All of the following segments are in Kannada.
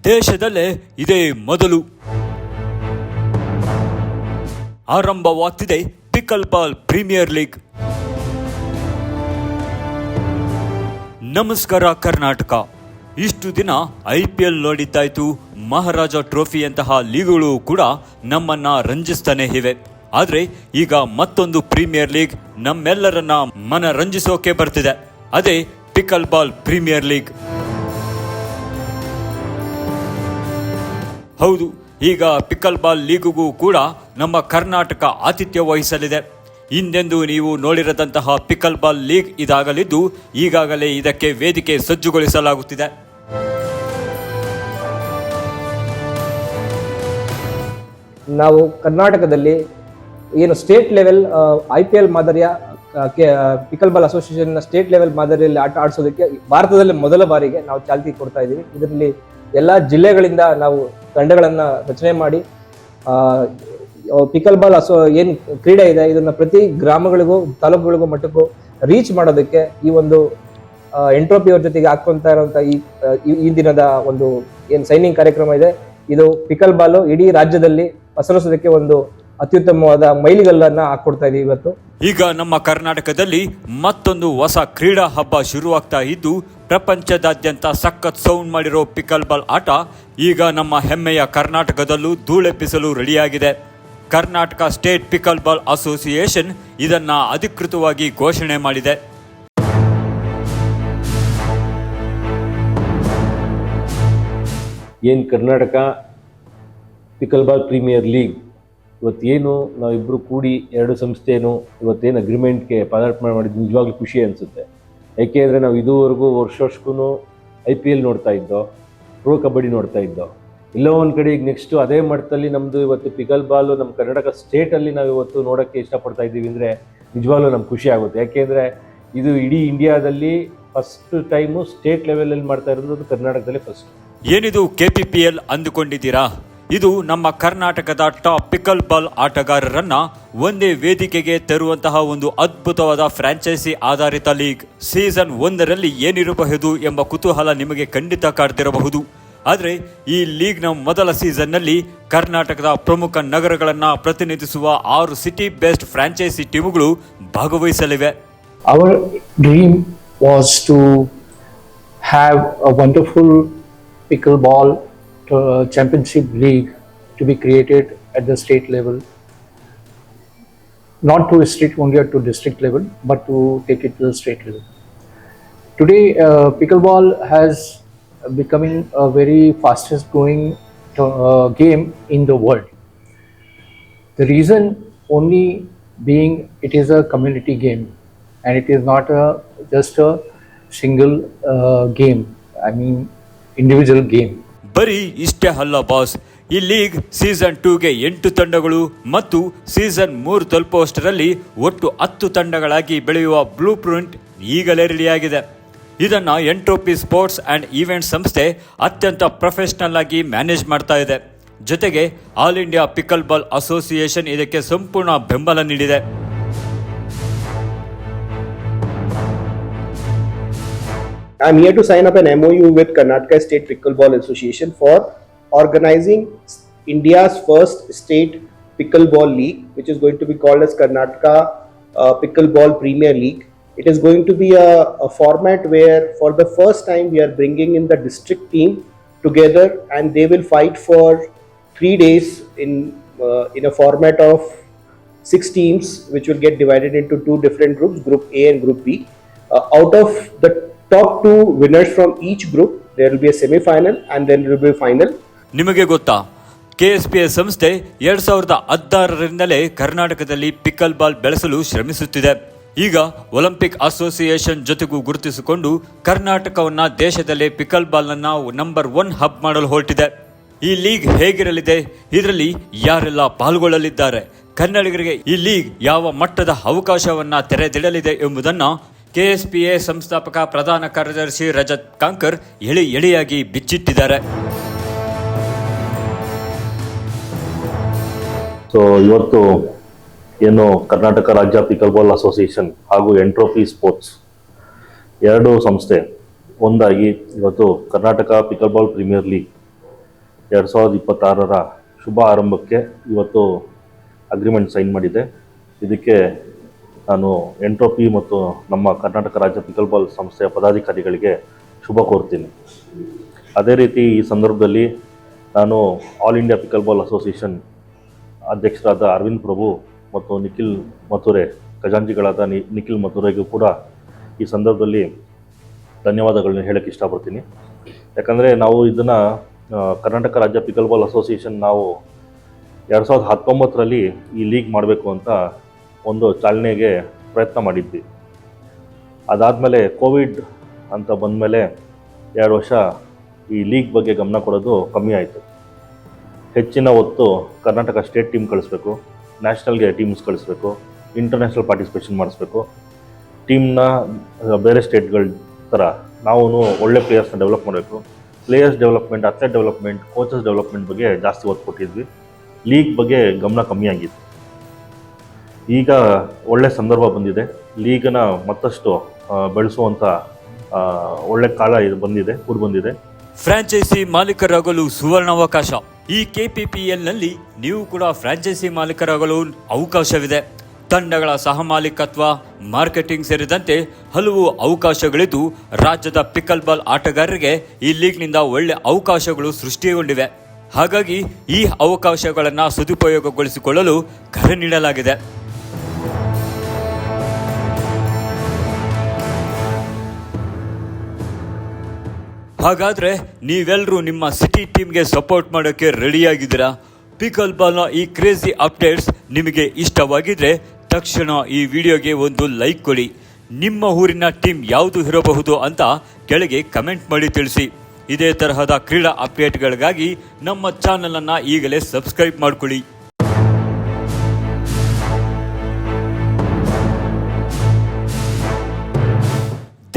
ದೇಶದಲ್ಲೇ ಇದೇ ಮೊದಲು ಆರಂಭವಾಗ್ತಿದೆ ಪಿಕಲ್ ಬಾಲ್ ಪ್ರೀಮಿಯರ್ ಲೀಗ್. ನಮಸ್ಕಾರ ಕರ್ನಾಟಕ. ಇಷ್ಟು ದಿನ IPL ನೋಡಿದ್ದಾಯ್ತು, ಮಹಾರಾಜ ಟ್ರೋಫಿಯಂತಹ ಲೀಗ್ಗಳು ಕೂಡ ನಮ್ಮನ್ನ ರಂಜಿಸ್ತಾನೆ ಇವೆ. ಆದರೆ ಈಗ ಮತ್ತೊಂದು ಪ್ರೀಮಿಯರ್ ಲೀಗ್ ನಮ್ಮೆಲ್ಲರನ್ನ ಮನರಂಜಿಸೋಕೆ ಬರ್ತಿದೆ. ಅದೇ ಪಿಕಲ್ ಬಾಲ್ ಪ್ರೀಮಿಯರ್ ಲೀಗ್. ಹೌದು, ಈಗ ಪಿಕಲ್ ಬಾಲ್ ಲೀಗ್ಗೂ ಕೂಡ ನಮ್ಮ ಕರ್ನಾಟಕ ಆತಿಥ್ಯ ವಹಿಸಲಿದೆ. ಹಿಂದೆಂದು ನೀವು ನೋಡಿರದಂತಹ ಪಿಕಲ್ ಬಾಲ್ ಲೀಗ್ ಇದಾಗಲಿದ್ದು, ಈಗಾಗಲೇ ಇದಕ್ಕೆ ವೇದಿಕೆ ಸಜ್ಜುಗೊಳಿಸಲಾಗುತ್ತಿದೆ. ನಾವು ಕರ್ನಾಟಕದಲ್ಲಿ ಏನು ಸ್ಟೇಟ್ ಲೆವೆಲ್ IPL ಮಾದರಿಯ pickle ball association state level ಮಾದರಿಯಲ್ಲಿ ಆಟ ಆಡಿಸೋದಕ್ಕೆ ಭಾರತದಲ್ಲಿ ಮೊದಲ ಬಾರಿಗೆ ನಾವು ಚಾಲ್ತಿ ಕೊಡ್ತಾ ಇದ್ದೀವಿ. ಇದರಲ್ಲಿ ಎಲ್ಲ ಜಿಲ್ಲೆಗಳಿಂದ ನಾವು ತಂಡಗಳನ್ನು ರಚನೆ ಮಾಡಿ ಪಿಕಲ್ ಬಾಲ್ ಏನು ಕ್ರೀಡೆ ಇದೆ ಇದನ್ನ ಪ್ರತಿ ಗ್ರಾಮಗಳಿಗೂ ತಾಲೂಕುಗಳಿಗೂ ಮಟ್ಟಕ್ಕೂ ರೀಚ್ ಮಾಡೋದಕ್ಕೆ ಈ ಒಂದು ಎಂಟ್ರೋಪಿ ಅವ್ರ ಜೊತೆಗೆ ಹಾಕೊಂತ ಇರುವಂತ ಈ ದಿನದ ಒಂದು ಏನು ಸೈನಿಂಗ್ ಕಾರ್ಯಕ್ರಮ ಇದೆ, ಇದು ಪಿಕಲ್ ಬಾಲ್ ಇಡೀ ರಾಜ್ಯದಲ್ಲಿ ಪಸರಿಸೋದಕ್ಕೆ ಒಂದು ಅತ್ಯುತ್ತಮವಾದ ಮೈಲಿಗಲ್ಲನ್ನ ಹಾಕೊಡ್ತಾ ಇದೀವಿ ಇವತ್ತು. ಈಗ ನಮ್ಮ ಕರ್ನಾಟಕದಲ್ಲಿ ಮತ್ತೊಂದು ಹೊಸ ಕ್ರೀಡಾ ಹಬ್ಬ ಶುರುವಾಗ್ತಾ ಇದ್ದು, ಪ್ರಪಂಚದಾದ್ಯಂತ ಸಖತ್ ಸೌಂಡ್ ಮಾಡಿರೋ ಪಿಕಲ್ ಬಾಲ್ ಆಟ ಈಗ ನಮ್ಮ ಹೆಮ್ಮೆಯ ಕರ್ನಾಟಕದಲ್ಲೂ ಧೂಳೆಬ್ಬಿಸಲು ರೆಡಿಯಾಗಿದೆ. Karnataka state pickle ball association ಇದನ್ನ ಅಧಿಕೃತವಾಗಿ ಘೋಷಣೆ ಮಾಡಿದೆ. ಏನು Karnataka pickle ball premier league ಇವತ್ತೇನು ನಾವಿಬ್ಬರು ಕೂಡಿ ಎರಡು ಸಂಸ್ಥೆಯನ್ನು ಇವತ್ತೇನು ಅಗ್ರಿಮೆಂಟ್ಗೆ ಪದಾರ್ಪಣೆ ಮಾಡಿದ್ದು ನಿಜವಾಗ್ಲೂ ಖುಷಿ ಅನಿಸುತ್ತೆ. ಯಾಕೆಂದರೆ ನಾವು ಇದುವರೆಗೂ ವರ್ಷಕ್ಕೂ IPL ನೋಡ್ತಾ ಇದ್ದೋ, ಪ್ರೋ ಕಬಡ್ಡಿ ನೋಡ್ತಾ ಇದ್ದೋ. ಎಲ್ಲೋ ಒಂದು ಕಡೆ ಈಗ ನೆಕ್ಸ್ಟು ಅದೇ ಮಟ್ಟದಲ್ಲಿ ನಮ್ಮದು ಇವತ್ತು ಪಿಕಲ್ ಬಾಲು ನಮ್ಮ ಕರ್ನಾಟಕ ಸ್ಟೇಟಲ್ಲಿ ನಾವು ಇವತ್ತು ನೋಡೋಕ್ಕೆ ಇಷ್ಟಪಡ್ತಾ ಇದ್ದೀವಿ ಅಂದರೆ ನಿಜವಾಗ್ಲೂ ನಮ್ಗೆ ಖುಷಿ ಆಗುತ್ತೆ. ಯಾಕೆಂದರೆ ಇದು ಇಡೀ ಇಂಡಿಯಾದಲ್ಲಿ ಫಸ್ಟ್ ಟೈಮು ಸ್ಟೇಟ್ ಲೆವೆಲಲ್ಲಿ ಮಾಡ್ತಾ ಇರೋದು ಕರ್ನಾಟಕದಲ್ಲಿ ಫಸ್ಟ್. ಏನಿದು KPPL ಅಂದುಕೊಂಡಿದ್ದೀರಾ? ಇದು ನಮ್ಮ ಕರ್ನಾಟಕದ ಟಾಪ್ ಪಿಕಲ್ ಬಾಲ್ ಆಟಗಾರರನ್ನ ಒಂದೇ ವೇದಿಕೆಗೆ ತರುವಂತಹ ಒಂದು ಅದ್ಭುತವಾದ ಫ್ರಾಂಚೈಸಿ ಆಧಾರಿತ ಲೀಗ್. ಸೀಸನ್ 1ರಲ್ಲಿ ಏನಿರಬಹುದು ಎಂಬ ಕುತೂಹಲ ನಿಮಗೆ ಖಂಡಿತ ಕಾಡ್ತಿರಬಹುದು. ಆದರೆ ಈ ಲೀಗ್ನ ಮೊದಲ ಸೀಸನ್ನಲ್ಲಿ ಕರ್ನಾಟಕದ ಪ್ರಮುಖ ನಗರಗಳನ್ನು ಪ್ರತಿನಿಧಿಸುವ 6 ಸಿಟಿ ಬೆಸ್ಟ್ ಫ್ರಾಂಚೈಸಿ ಟೀಮ್ಗಳು ಭಾಗವಹಿಸಲಿವೆ. Our dream was to have a wonderful pickleball championship league to be created at the state level, not to restrict only to district level, but to take it to the state level. Today, pickleball has becoming a very fastest growing game in the world. The reason only being it is a community game and it is not just a single game, I mean individual game. ಬರೀ ಇಷ್ಟೇ ಅಲ್ಲ ಬಾಸ್, ಈ ಲೀಗ್ ಸೀಸನ್ 2ಗೆ 8 ತಂಡಗಳು ಮತ್ತು ಸೀಸನ್ 3 ತಲುಪುವಷ್ಟರಲ್ಲಿ ಒಟ್ಟು 10 ತಂಡಗಳಾಗಿ ಬೆಳೆಯುವ ಬ್ಲೂ ಪ್ರಿಂಟ್ ಈಗಲೇ ರೆಡಿಯಾಗಿದೆ. ಇದನ್ನು ಎಂಟ್ರೋಪಿ ಸ್ಪೋರ್ಟ್ಸ್ ಆ್ಯಂಡ್ ಈವೆಂಟ್ ಸಂಸ್ಥೆ ಅತ್ಯಂತ ಪ್ರೊಫೆಷನಲ್ ಆಗಿ ಮ್ಯಾನೇಜ್ ಮಾಡ್ತಾ ಇದೆ. ಜೊತೆಗೆ all India pickle ball association ಇದಕ್ಕೆ ಸಂಪೂರ್ಣ ಬೆಂಬಲ ನೀಡಿದೆ. I'm here to sign up an MOU with Karnataka State Pickleball Association for organizing India's first state pickleball league, which is going to be called as Karnataka Pickleball Premier League. It is going to be a format where for the first time we are bringing in the district team together and they will fight for 3 days in a format of 6 teams, which will get divided into 2 different groups, Group A and Group B. Out of the top 2 winners from each group, there will be a semi-final and then there will be a final. ನಿಮಗೆ ಗೊತ್ತಾ, KSPA ಸಂಸ್ಥೆ 2016ರಿಂದಲೇ ಕರ್ನಾಟಕದಲ್ಲಿ ಪಿಕಲ್ ಬಾಲ್ ಬೆಳೆಸಲು ಶ್ರಮಿಸುತ್ತಿದೆ. ಈಗ ಒಲಿಂಪಿಕ್ ಅಸೋಸಿಯೇಷನ್ ಜೊತೆಗೂ ಗುರುತಿಸಿಕೊಂಡು ಕರ್ನಾಟಕವನ್ನ ದೇಶದಲ್ಲೇ ಪಿಕಲ್ ಬಾಲ್ನ ನಂಬರ್ 1 ಹಬ್ ಮಾಡಲು ಹೊರಟಿದೆ. ಈ ಲೀಗ್ ಹೇಗಿರಲಿದೆ, ಇದರಲ್ಲಿ ಯಾರೆಲ್ಲ ಪಾಲ್ಗೊಳ್ಳಲಿದ್ದಾರೆ, ಕನ್ನಡಿಗರಿಗೆ ಈ ಲೀಗ್ ಯಾವ ಮಟ್ಟದ ಅವಕಾಶವನ್ನ ತೆರೆದಿಡಲಿದೆ ಎಂಬುದನ್ನು KSPA ಸಂಸ್ಥಾಪಕ ಪ್ರಧಾನ ಕಾರ್ಯದರ್ಶಿ ರಜತ್ ಕಾಂಕರ್ ಎಳೆಯಾಗಿ ಬಿಚ್ಚಿಟ್ಟಿದ್ದಾರೆ. ಸೊ ಇವತ್ತು ಏನು ಕರ್ನಾಟಕ ರಾಜ್ಯ ಪಿಕಲ್ ಬಾಲ್ ಅಸೋಸಿಯೇಷನ್ ಹಾಗೂ ಎಂಟ್ರೋಪಿ ಸ್ಪೋರ್ಟ್ಸ್ ಎರಡು ಸಂಸ್ಥೆ ಒಂದಾಗಿ ಇವತ್ತು Karnataka pickle ball premier league 2026ರ ಶುಭ ಆರಂಭಕ್ಕೆ ಇವತ್ತು ಅಗ್ರಿಮೆಂಟ್ ಸೈನ್ ಮಾಡಿದೆ. ಇದಕ್ಕೆ ನಾನು ಎಂಟ್ರೋಪಿ ಮತ್ತು ನಮ್ಮ ಕರ್ನಾಟಕ ರಾಜ್ಯ ಪಿಕಲ್ ಬಾಲ್ ಸಂಸ್ಥೆಯ ಪದಾಧಿಕಾರಿಗಳಿಗೆ ಶುಭ ಕೋರ್ತೀನಿ. ಅದೇ ರೀತಿ ಈ ಸಂದರ್ಭದಲ್ಲಿ ನಾನು all India pickle ball association ಅಧ್ಯಕ್ಷರಾದ ಅರವಿಂದ್ ಪ್ರಭು ಮತ್ತು ನಿಖಿಲ್ ಮಥುರೆ, ಖಜಾಂಚಿಗಳಾದ ನಿಖಿಲ್ ಮಥುರೆಗೂ ಕೂಡ ಈ ಸಂದರ್ಭದಲ್ಲಿ ಧನ್ಯವಾದಗಳನ್ನ ಹೇಳಕ್ಕೆ ಇಷ್ಟಪಡ್ತೀನಿ. ಯಾಕಂದರೆ ನಾವು ಇದನ್ನು ಕರ್ನಾಟಕ ರಾಜ್ಯ ಪಿಕಲ್ ಬಾಲ್ ಅಸೋಸಿಯೇಷನ್ ನಾವು 2019ರಲ್ಲಿ ಈ ಲೀಗ್ ಮಾಡಬೇಕು ಅಂತ ಒಂದು ಚಾಲನೆಗೆ ಪ್ರಯತ್ನ ಮಾಡಿದ್ವಿ. ಅದಾದಮೇಲೆ ಕೋವಿಡ್ ಅಂತ ಬಂದಮೇಲೆ 2 ವರ್ಷ ಈ ಲೀಗ್ ಬಗ್ಗೆ ಗಮನ ಕೊಡೋದು ಕಮ್ಮಿ ಆಯಿತು. ಹೆಚ್ಚಿನ ಹೊತ್ತು ಕರ್ನಾಟಕ ಸ್ಟೇಟ್ ಟೀಮ್ ಕಳಿಸ್ಬೇಕು, ನ್ಯಾಷನಲ್ಗೆ ಟೀಮ್ಸ್ ಕಳಿಸ್ಬೇಕು, ಇಂಟರ್ನ್ಯಾಷನಲ್ ಪಾರ್ಟಿಸಿಪೇಷನ್ ಮಾಡಿಸ್ಬೇಕು, ಟೀಮ್ನ ಬೇರೆ ಸ್ಟೇಟ್ಗಳ ಥರ ನಾವು ಒಳ್ಳೆ ಪ್ಲೇಯರ್ಸ್ನ ಡೆವಲಪ್ ಮಾಡಬೇಕು. Players development, athlete development, coaches development ಬಗ್ಗೆ ಜಾಸ್ತಿ ಒತ್ತು ಕೊಟ್ಟಿದ್ವಿ. ಲೀಗ್ ಬಗ್ಗೆ ಗಮನ ಕಮ್ಮಿ ಆಗಿತ್ತು. ಈಗ ಒಳ್ಳೆ ಸಂದರ್ಭ ಬಂದಿದೆ. ಲೀಗನ್ನು ಮತ್ತಷ್ಟು ಬೆಳೆಸುವಂಥ ಒಳ್ಳೆ ಕಾಲ ಇದು ಬಂದಿದೆ. ಫ್ರಾಂಚೈಸಿ ಮಾಲೀಕರಾಗಲು ಸುವರ್ಣಾವಕಾಶ. ಈ KPPLನಲ್ಲಿ ನೀವು ಕೂಡ ಫ್ರಾಂಚೈಸಿ ಮಾಲೀಕರಾಗಲು ಅವಕಾಶವಿದೆ. ತಂಡಗಳ ಸಹ ಮಾಲೀಕತ್ವ, ಮಾರ್ಕೆಟಿಂಗ್ ಸೇರಿದಂತೆ ಹಲವು ಅವಕಾಶಗಳಿದ್ದು ರಾಜ್ಯದ ಪಿಕಲ್ ಬಾಲ್ ಆಟಗಾರರಿಗೆ ಈ ಲೀಗ್ನಿಂದ ಒಳ್ಳೆ ಅವಕಾಶಗಳು ಸೃಷ್ಟಿಗೊಂಡಿವೆ. ಹಾಗಾಗಿ ಈ ಅವಕಾಶಗಳನ್ನು ಸದುಪಯೋಗಗೊಳಿಸಿಕೊಳ್ಳಲು ಕರೆ ನೀಡಲಾಗಿದೆ. ಹಾಗಾದರೆ ನೀವೆಲ್ಲರೂ ನಿಮ್ಮ ಸಿಟಿ ಟೀಮ್ಗೆ ಸಪೋರ್ಟ್ ಮಾಡೋಕ್ಕೆ ರೆಡಿಯಾಗಿದ್ದೀರಾ? ಪಿಕಲ್ ಬಾಲ್ನ ಈ ಕ್ರೇಜಿ ಅಪ್ಡೇಟ್ಸ್ ನಿಮಗೆ ಇಷ್ಟವಾಗಿದ್ದರೆ ತಕ್ಷಣ ಈ ವಿಡಿಯೋಗೆ ಒಂದು ಲೈಕ್ ಕೊಡಿ. ನಿಮ್ಮ ಊರಿನ ಟೀಮ್ ಯಾವುದು ಇರಬಹುದು ಅಂತ ಕೆಳಗೆ ಕಮೆಂಟ್ ಮಾಡಿ ತಿಳಿಸಿ. ಇದೇ ತರಹದ ಕ್ರೀಡಾ ಅಪ್ಡೇಟ್ಗಳಿಗಾಗಿ ನಮ್ಮ ಚಾನಲನ್ನು ಈಗಲೇ ಸಬ್ಸ್ಕ್ರೈಬ್ ಮಾಡಿಕೊಳ್ಳಿ.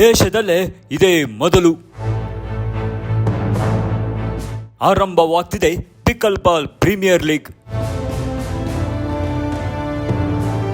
ದೇಶದಲ್ಲೇ ಇದೇ ಮೊದಲು ಆರಂಭವಾಗ್ತಿದೆ ಪಿಕಲ್ ಬಾಲ್ ಪ್ರೀಮಿಯರ್ ಲೀಗ್.